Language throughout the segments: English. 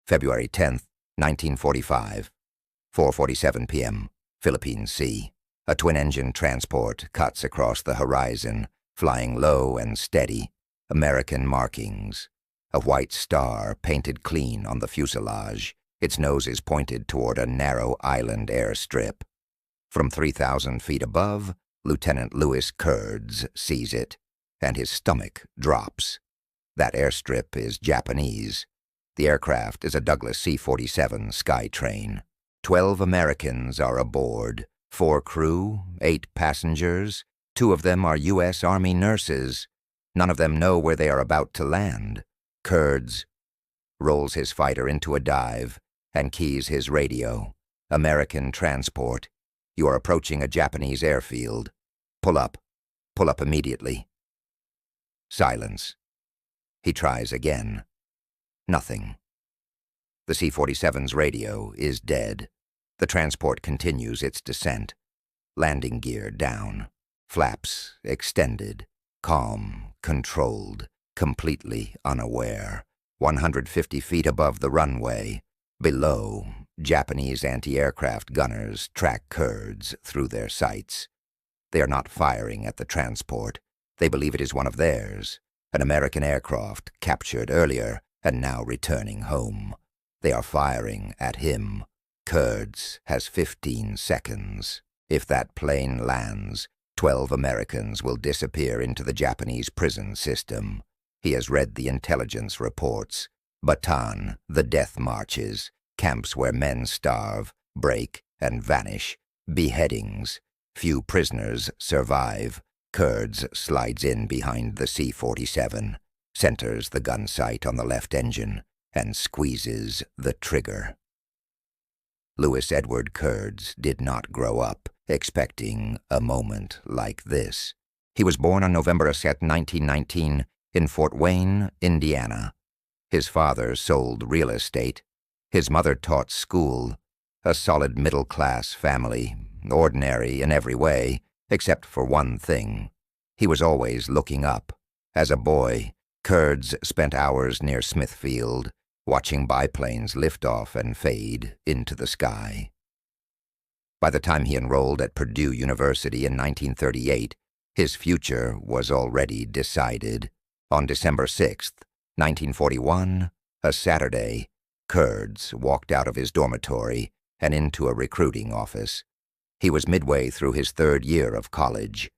February 10th, 1945, 4:47 p.m., Philippine Sea. A twin-engine transport cuts across the horizon, flying low and steady. American markings. A white star painted clean on the fuselage. Its nose is pointed toward a narrow island airstrip. From 3,000 feet above, Lieutenant Louis Kurds sees it, and his stomach drops. That airstrip is Japanese. The aircraft is a Douglas C-47 Skytrain. 12 Americans are aboard, 4 crew, 8 passengers. 2 of them are U.S. Army nurses. None of them know where they are about to land. Kurds rolls his fighter into a dive and keys his radio. American transport. You are approaching a Japanese airfield. Pull up. Pull up immediately. Silence. He tries again. Nothing. The C-47's radio is dead. The transport continues its descent. Landing gear down. Flaps extended. Calm, controlled, completely unaware. 150 feet above the runway. Below, Japanese anti-aircraft gunners track Kurds through their sights. They are not firing at the transport. They believe it is one of theirs, an American aircraft captured earlier and now returning home. They are firing at him. Kurds has 15 seconds. If that plane lands, 12 Americans will disappear into the Japanese prison system. He has read the intelligence reports. Bataan, the death marches, camps where men starve, break, and vanish, beheadings. Few prisoners survive. Kurds slides in behind the C-47, centers the gun sight on the left engine, and squeezes the trigger. Louis Edward Kurds did not grow up expecting a moment like this. He was born on November 2, 1919, in Fort Wayne, Indiana. His father sold real estate. His mother taught school. A solid middle-class family, ordinary in every way, except for one thing. He was always looking up. As a boy, Kurds spent hours near Smithfield, watching biplanes lift off and fade into the sky. By the time he enrolled at Purdue University in 1938, his future was already decided. On December 6, 1941, a Saturday, Kurds walked out of his dormitory and into a recruiting office. He was midway through his 3rd year of college.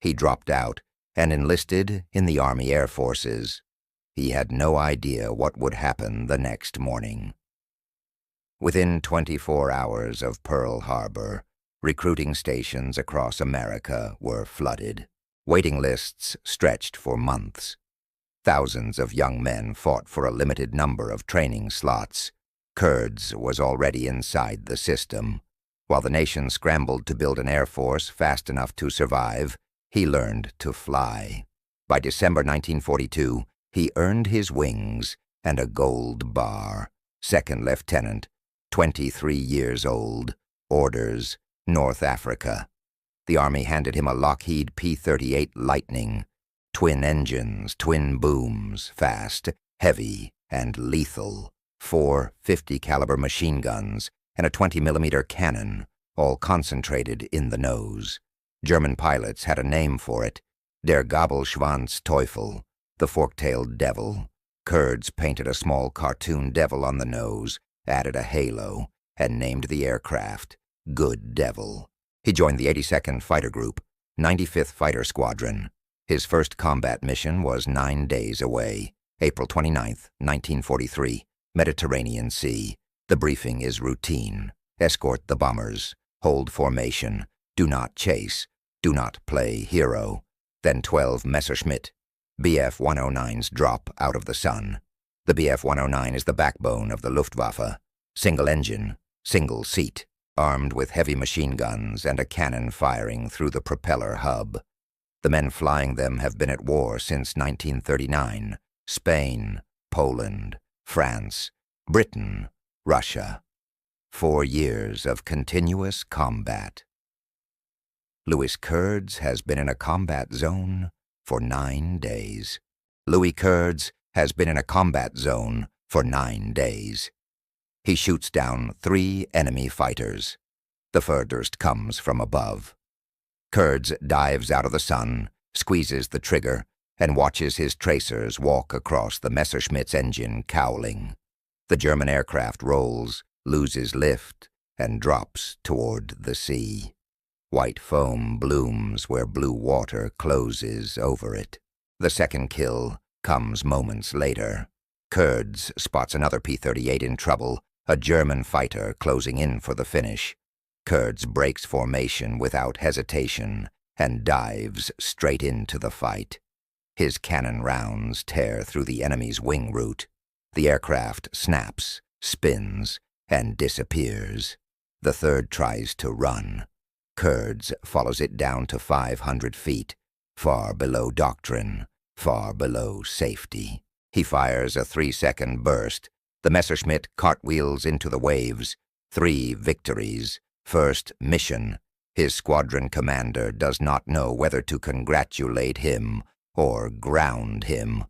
He dropped out and enlisted in the Army Air Forces. He had no idea what would happen the next morning. Within 24 hours of Pearl Harbor, recruiting stations across America were flooded. Waiting lists stretched for months. Thousands of young men fought for a limited number of training slots. Kurds was already inside the system. While the nation scrambled to build an air force fast enough to survive, he learned to fly. By December 1942, he earned his wings and a gold bar. 2nd Lieutenant, 23 years old. Orders, North Africa. The Army handed him a Lockheed P-38 Lightning. Twin engines, twin booms, fast, heavy, and lethal. 4 50-caliber machine guns and a 20-millimeter cannon, all concentrated in the nose. German pilots had a name for it, Der Gabelschwanz Teufel, the fork-tailed devil. Kurds painted a small cartoon devil on the nose, added a halo, and named the aircraft Good Devil. He joined the 82nd Fighter Group, 95th Fighter Squadron. His first combat mission was 9 days away, April 29, 1943, Mediterranean Sea. The briefing is routine. Escort the bombers. Hold formation. Do not chase. Do not play hero. Then 12 Messerschmitt Bf-109s drop out of the sun. The Bf-109 is the backbone of the Luftwaffe. Single engine, single seat, armed with heavy machine guns and a cannon firing through the propeller hub. The men flying them have been at war since 1939. Spain, Poland, France, Britain, Russia. 4 years of continuous combat. Louis Kurds has been in a combat zone for 9 days. Louis Kurds has been in a combat zone for 9 days. He shoots down 3 enemy fighters. The furthest comes from above. Kurds dives out of the sun, squeezes the trigger, and watches his tracers walk across the Messerschmitt's engine cowling. The German aircraft rolls, loses lift, and drops toward the sea. White foam blooms where blue water closes over it. The second kill comes moments later. Kurds spots another P-38 in trouble, a German fighter closing in for the finish. Kurds breaks formation without hesitation and dives straight into the fight. His cannon rounds tear through the enemy's wing root. The aircraft snaps, spins, and disappears. The third tries to run. Kurds follows it down to 500 feet, far below doctrine, far below safety. He fires a 3-second burst. The Messerschmitt cartwheels into the waves. 3 victories. First mission. His squadron commander does not know whether to congratulate him or ground him.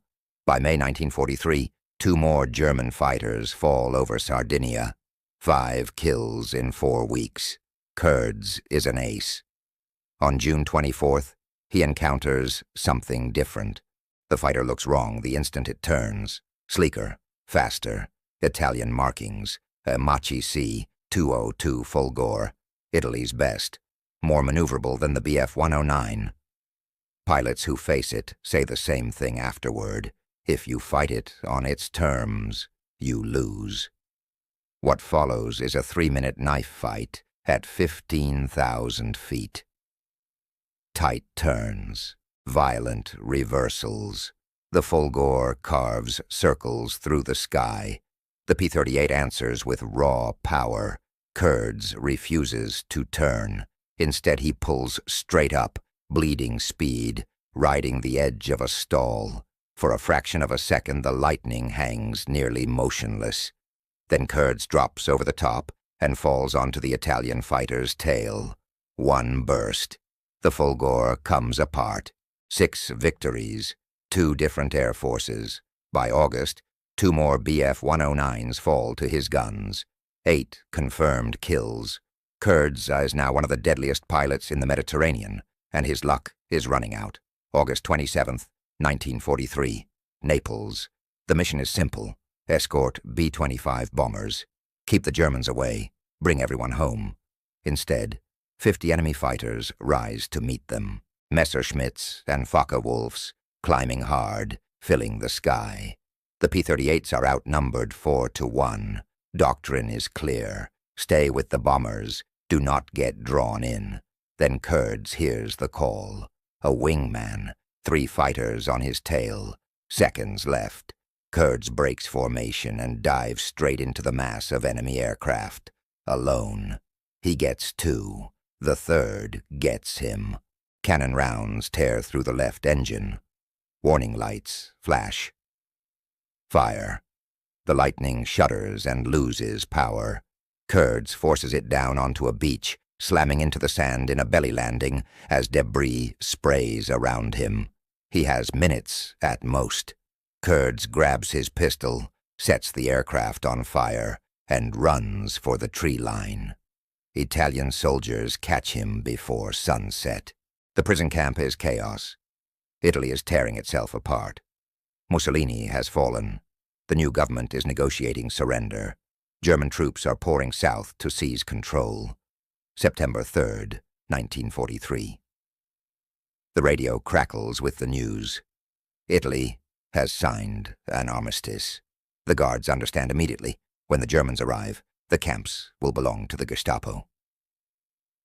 By May 1943, 2 more German fighters fall over Sardinia. 5 kills in 4 weeks. Kurds is an ace. On June 24th, he encounters something different. The fighter looks wrong the instant it turns. Sleeker, faster, Italian markings, a Machi C 202 Fulgor, Italy's best, more maneuverable than the Bf-109. Pilots who face it say the same thing afterward. If you fight it on its terms, you lose. What follows is a 3-minute knife fight at 15,000 feet. Tight turns, violent reversals. The Fulgor carves circles through the sky. The P-38 answers with raw power. Kurds refuses to turn. Instead, he pulls straight up, bleeding speed, riding the edge of a stall. For a fraction of a second, the lightning hangs nearly motionless. Then Kurds drops over the top and falls onto the Italian fighter's tail. 1 burst. The Fulgor comes apart. 6 victories. 2 different air forces. By August, 2 more Bf-109s fall to his guns. 8 confirmed kills. Kurds is now one of the deadliest pilots in the Mediterranean, and his luck is running out. August 27th, 1943. Naples. The mission is simple. Escort B-25 bombers. Keep the Germans away. Bring everyone home. Instead, 50 enemy fighters rise to meet them. Messerschmitts and Focke-Wulfs, climbing hard, filling the sky. The P-38s are outnumbered 4-1. Doctrine is clear. Stay with the bombers. Do not get drawn in. Then Kurds hears the call. A wingman. 3 fighters on his tail. Seconds left. Kurds breaks formation and dives straight into the mass of enemy aircraft. Alone. He gets 2. The third gets him. Cannon rounds tear through the left engine. Warning lights flash. Fire. The lightning shudders and loses power. Kurds forces it down onto a beach, slamming into the sand in a belly landing as debris sprays around him. He has minutes at most. Kurds grabs his pistol, sets the aircraft on fire, and runs for the tree line. Italian soldiers catch him before sunset. The prison camp is chaos. Italy is tearing itself apart. Mussolini has fallen. The new government is negotiating surrender. German troops are pouring south to seize control. September 3rd, 1943. The radio crackles with the news. Italy has signed an armistice. The guards understand immediately. When the Germans arrive, the camps will belong to the Gestapo.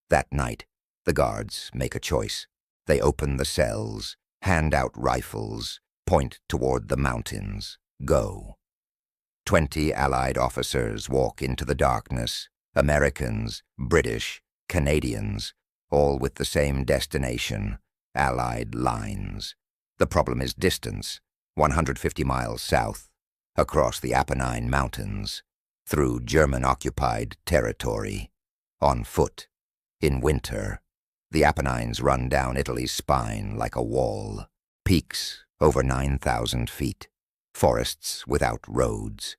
That night, the guards make a choice. They open the cells, hand out rifles, point toward the mountains, go. 20 Allied officers walk into the darkness, Americans, British, Canadians, all with the same destination, Allied lines. The problem is distance, 150 miles south, across the Apennine Mountains, through German-occupied territory, on foot, in winter. The Apennines run down Italy's spine like a wall, peaks over 9,000 feet, forests without roads.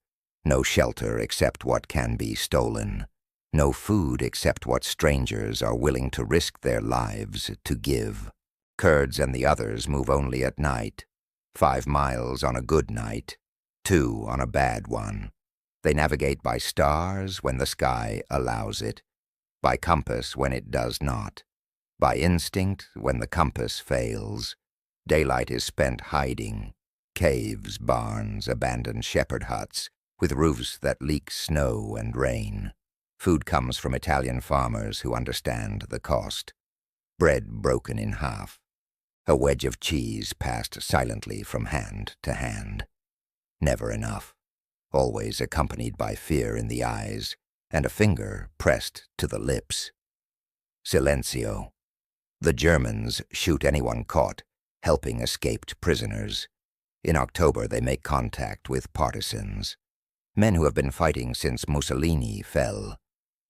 No shelter except what can be stolen. No food except what strangers are willing to risk their lives to give. Kurds and the others move only at night. 5 miles on a good night, 2 on a bad one. They navigate by stars when the sky allows it, by compass when it does not, by instinct when the compass fails. Daylight is spent hiding. Caves, barns, abandoned shepherd huts, with roofs that leak snow and rain. Food comes from Italian farmers who understand the cost. Bread broken in half. A wedge of cheese passed silently from hand to hand. Never enough. Always accompanied by fear in the eyes and a finger pressed to the lips. Silencio. The Germans shoot anyone caught helping escaped prisoners. In October, they make contact with partisans, men who have been fighting since Mussolini fell.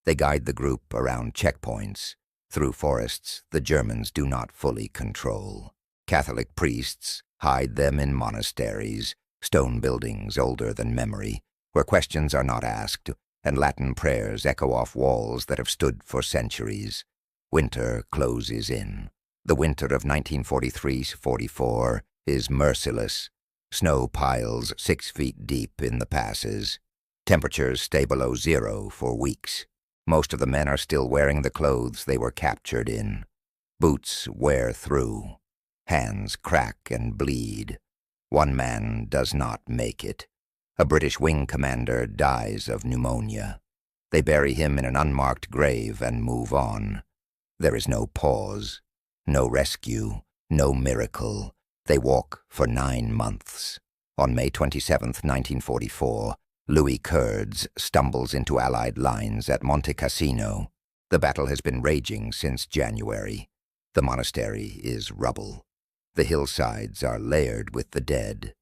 They guide the group around checkpoints, through forests the Germans do not fully control. Catholic priests hide them in monasteries, stone buildings older than memory, where questions are not asked, and Latin prayers echo off walls that have stood for centuries. Winter closes in. The winter of 1943-44 is merciless. Snow piles 6 feet deep in the passes. Temperatures stay below 0 for weeks. Most of the men are still wearing the clothes they were captured in. Boots wear through. Hands crack and bleed. One man does not make it. A British wing commander dies of pneumonia. They bury him in an unmarked grave and move on. There is no pause, no rescue, no miracle. They walk for 9 months. On May 27, 1944, Louis Kurds stumbles into Allied lines at Monte Cassino. The battle has been raging since January. The monastery is rubble. The hillsides are layered with the dead.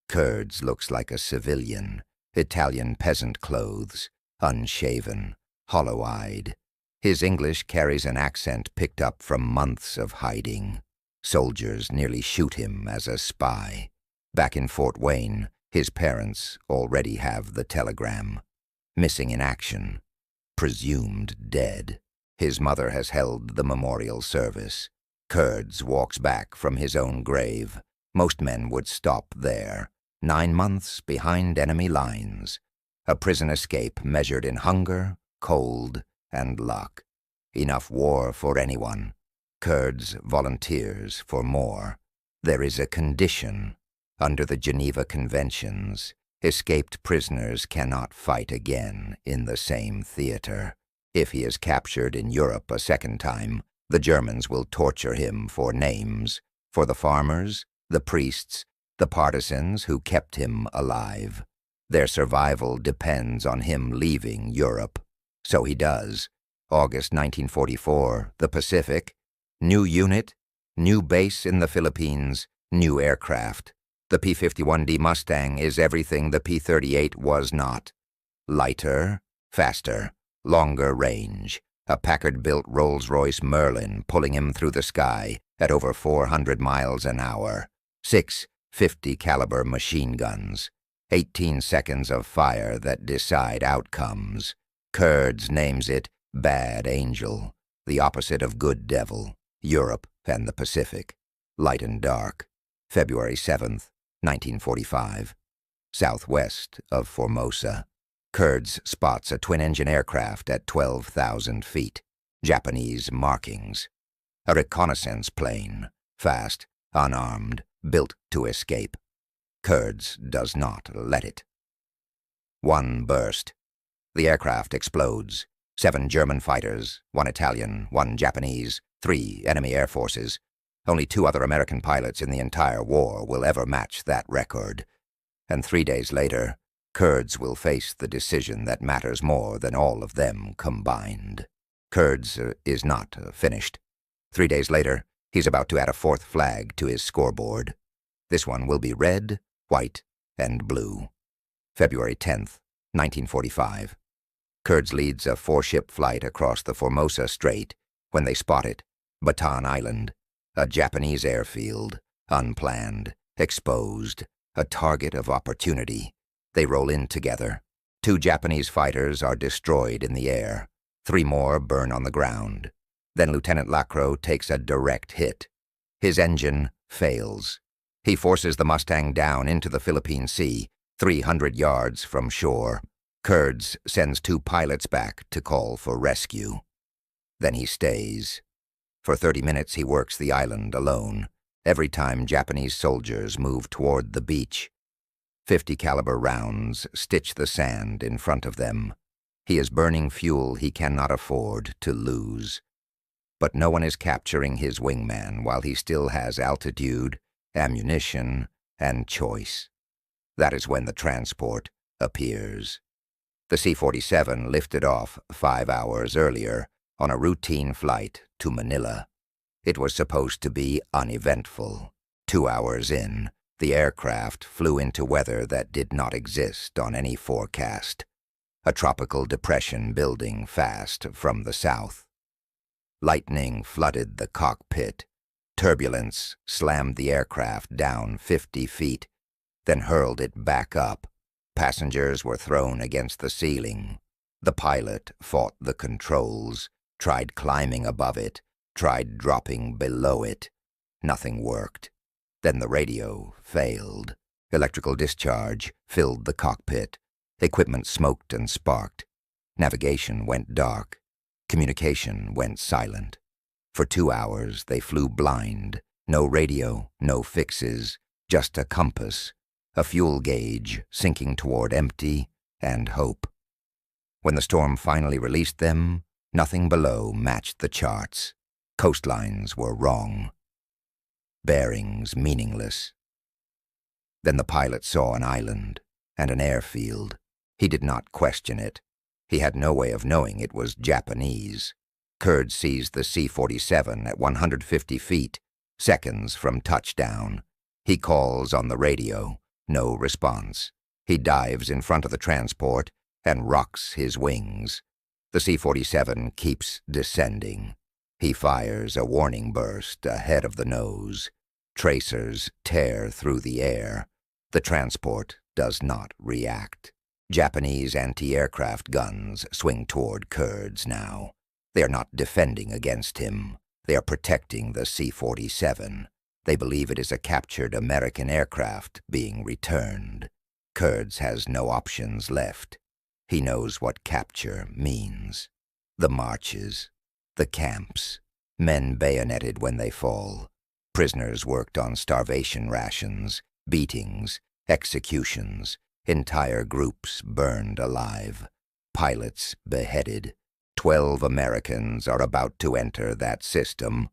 Kurds looks like a civilian, Italian peasant clothes, unshaven, hollow-eyed. His English carries an accent picked up from months of hiding. Soldiers nearly shoot him as a spy. Back in Fort Wayne, his parents already have the telegram. Missing in action. Presumed dead. His mother has held the memorial service. Kurds walks back from his own grave. Most men would stop there. 9 months behind enemy lines. A prison escape measured in hunger, cold, and luck. Enough war for anyone. Kurds volunteers for more. There is a condition. Under the Geneva Conventions, escaped prisoners cannot fight again in the same theater. If he is captured in Europe a second time, the Germans will torture him for names, for the farmers, the priests, the partisans who kept him alive. Their survival depends on him leaving Europe. So he does. August 1944, the Pacific. New unit, new base in the Philippines, new aircraft. The P-51D Mustang is everything the P-38 was not. Lighter, faster, longer range. A Packard-built Rolls-Royce Merlin pulling him through the sky at over 400 miles an hour. 6 50-caliber machine guns. 18 seconds of fire that decide outcomes. Kurds names it Bad Angel, the opposite of Good Devil. Europe and the Pacific. Light and dark. February 7th, 1945. Southwest of Formosa. Kurds spots a twin-engine aircraft at 12,000 feet. Japanese markings. A reconnaissance plane. Fast, unarmed, built to escape. Kurds does not let it. One burst. The aircraft explodes. 7 German fighters, 1 Italian, 1 Japanese, 3 enemy air forces. Only 2 other American pilots in the entire war will ever match that record. And 3 days later, Kurds will face the decision that matters more than all of them combined. Kurds is not finished. 3 days later, he's about to add a 4th flag to his scoreboard. This one will be red, white, and blue. February 10th, 1945. Kurds leads a 4-ship flight across the Formosa Strait when they spot it, Bataan Island, a Japanese airfield, unplanned, exposed, a target of opportunity. They roll in together. 2 Japanese fighters are destroyed in the air. 3 more burn on the ground. Then Lieutenant Lacroix takes a direct hit. His engine fails. He forces the Mustang down into the Philippine Sea, 300 yards from shore. Kurds sends 2 pilots back to call for rescue. Then he stays. For 30 minutes he works the island alone, every time Japanese soldiers move toward the beach. 50 caliber rounds stitch the sand in front of them. He is burning fuel he cannot afford to lose. But no one is capturing his wingman while he still has altitude, ammunition, and choice. That is when the transport appears. The C-47 lifted off 5 hours earlier on a routine flight to Manila. It was supposed to be uneventful. 2 hours in, the aircraft flew into weather that did not exist on any forecast. A tropical depression building fast from the south. Lightning flooded the cockpit. Turbulence slammed the aircraft down 50 feet, then hurled it back up. Passengers were thrown against the ceiling. The pilot fought the controls, tried climbing above it, tried dropping below it. Nothing worked. Then the radio failed. Electrical discharge filled the cockpit. Equipment smoked and sparked. Navigation went dark. Communication went silent. For 2 hours they flew blind. No radio, no fixes, just a compass, a fuel gauge sinking toward empty and hope. When the storm finally released them, nothing below matched the charts. Coastlines were wrong. Bearings meaningless. Then the pilot saw an island and an airfield. He did not question it. He had no way of knowing it was Japanese. Kurd seized the C-47 at 150 feet, seconds from touchdown. He calls on the radio. No response. He dives in front of the transport and rocks his wings. The C-47 keeps descending. He fires a warning burst ahead of the nose. Tracers tear through the air. The transport does not react. Japanese anti-aircraft guns swing toward Kurds now. They are not defending against him. They are protecting the C-47. They believe it is a captured American aircraft being returned. Kurds has no options left. He knows what capture means. The marches, the camps, men bayoneted when they fall. Prisoners worked on starvation rations, beatings, executions. Entire groups burned alive. Pilots beheaded. 12 Americans are about to enter that system.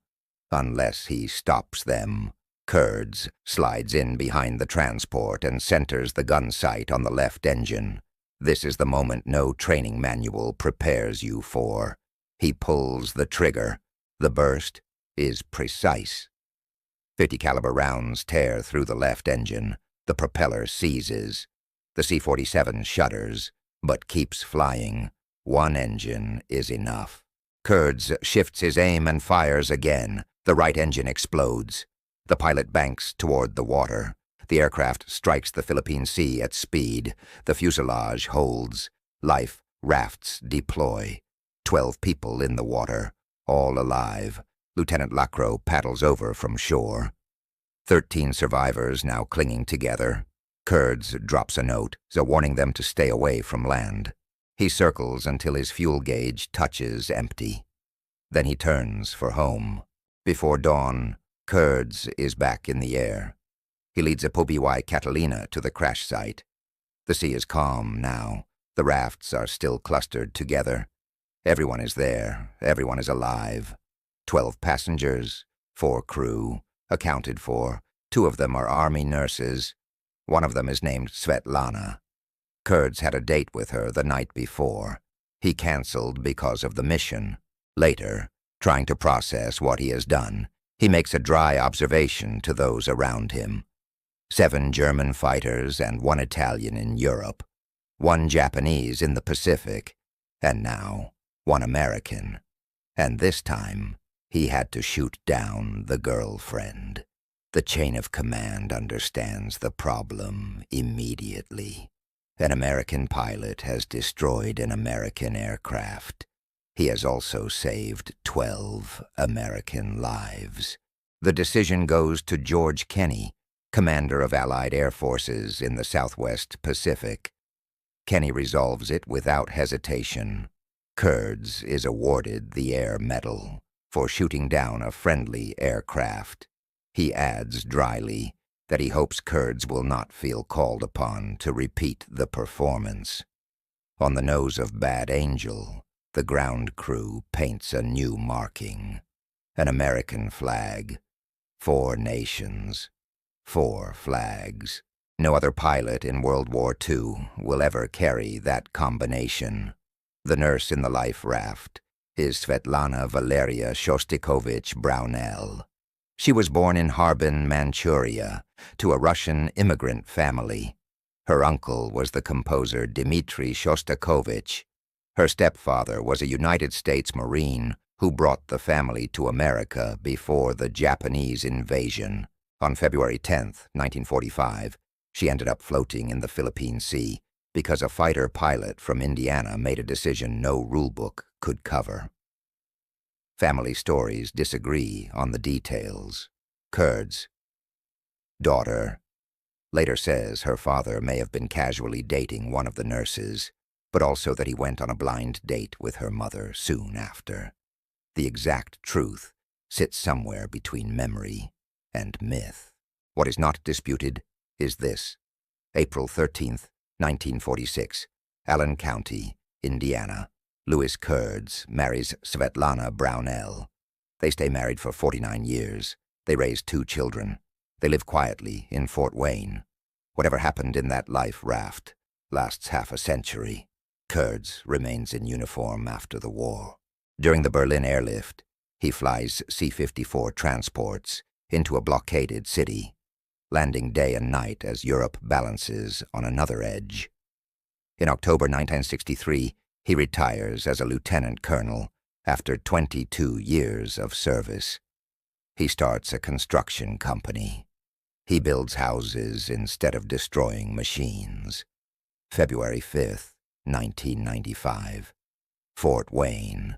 Unless he stops them. Kurds slides in behind the transport and centers the gun sight on the left engine. This is the moment no training manual prepares you for. He pulls the trigger. The burst is precise. 50 caliber rounds tear through the left engine. The propeller seizes. The C-47 shudders, but keeps flying. One engine is enough. Kurds shifts his aim and fires again. The right engine explodes. The pilot banks toward the water. The aircraft strikes the Philippine Sea at speed. The fuselage holds. Life rafts deploy. 12 people in the water, all alive. Lieutenant Lacroix paddles over from shore. 13 survivors now clinging together. Kurds drops a note, warning them to stay away from land. He circles until his fuel gauge touches empty. Then he turns for home. Before dawn, Kurds is back in the air. He leads a PBY Catalina to the crash site. The sea is calm now. The rafts are still clustered together. Everyone is there. Everyone is alive. 12 passengers, 4 crew, accounted for. 2 of them are army nurses. One of them is named Svetlana. Kurds had a date with her the night before. He canceled because of the mission. Later, trying to process what he has done, he makes a dry observation to those around him. 7 German fighters and 1 Italian in Europe, 1 Japanese in the Pacific, and now 1 American. And this time, he had to shoot down the girlfriend. The chain of command understands the problem immediately. An American pilot has destroyed an American aircraft. He has also saved 12 American lives. The decision goes to George Kenney, commander of Allied Air Forces in the Southwest Pacific. Kenney resolves it without hesitation. Kurds is awarded the Air Medal for shooting down a friendly aircraft. He adds dryly that he hopes Kurds will not feel called upon to repeat the performance. On the nose of Bad Angel, the ground crew paints a new marking. An American flag. 4 nations. 4 flags. No other pilot in World War II will ever carry that combination. The nurse in the life raft is Svetlana Valeria Shostakovich Brownell. She was born in Harbin, Manchuria, to a Russian immigrant family. Her uncle was the composer Dmitri Shostakovich. Her stepfather was a United States Marine who brought the family to America before the Japanese invasion. On February 10, 1945, she ended up floating in the Philippine Sea because a fighter pilot from Indiana made a decision no rulebook could cover. Family stories disagree on the details. Kurds. Daughter. Later says her father may have been casually dating one of the nurses, but also that he went on a blind date with her mother soon after. The exact truth sits somewhere between memory and myth. What is not disputed is this. April 13th, 1946, Allen County, Indiana. Louis Kurds marries Svetlana Brownell. They stay married for 49 years. They raise 2 children. They live quietly in Fort Wayne. Whatever happened in that life raft lasts half a century. Kurds remains in uniform after the war. During the Berlin airlift, he flies C-54 transports into a blockaded city, landing day and night as Europe balances on another edge. In October 1963, he retires as a lieutenant colonel after 22 years of service. He starts a construction company. He builds houses instead of destroying machines. February 5th, 1995. Fort Wayne.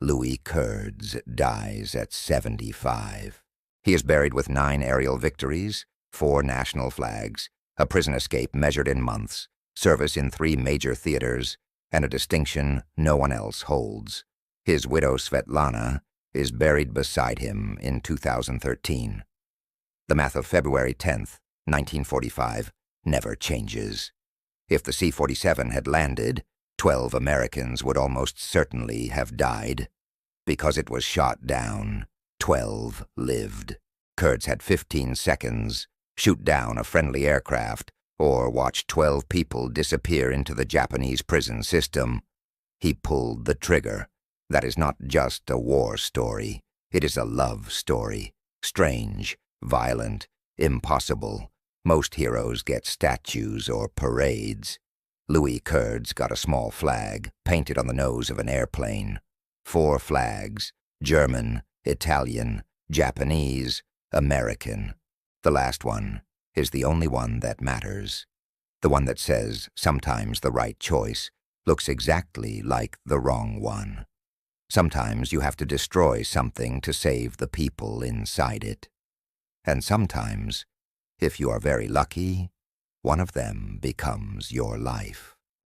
Louis Kurds dies at 75. He is buried with 9 aerial victories, 4 national flags, a prison escape measured in months, service in 3 major theaters, and a distinction no one else holds. His widow Svetlana is buried beside him in 2013. The math of February 10th, 1945, never changes. If the C-47 had landed, 12 Americans would almost certainly have died. Because it was shot down, 12 lived. Kurds had 15 seconds, shoot down a friendly aircraft, or watch 12 people disappear into the Japanese prison system. He pulled the trigger. That is not just a war story. It is a love story. Strange, violent, impossible. Most heroes get statues or parades. Louis Kurds got a small flag painted on the nose of an airplane. 4 flags: German, Italian, Japanese, American. The last one is the only one that matters. The one that says sometimes the right choice looks exactly like the wrong one. Sometimes you have to destroy something to save the people inside it. And sometimes, if you are very lucky, one of them becomes your life.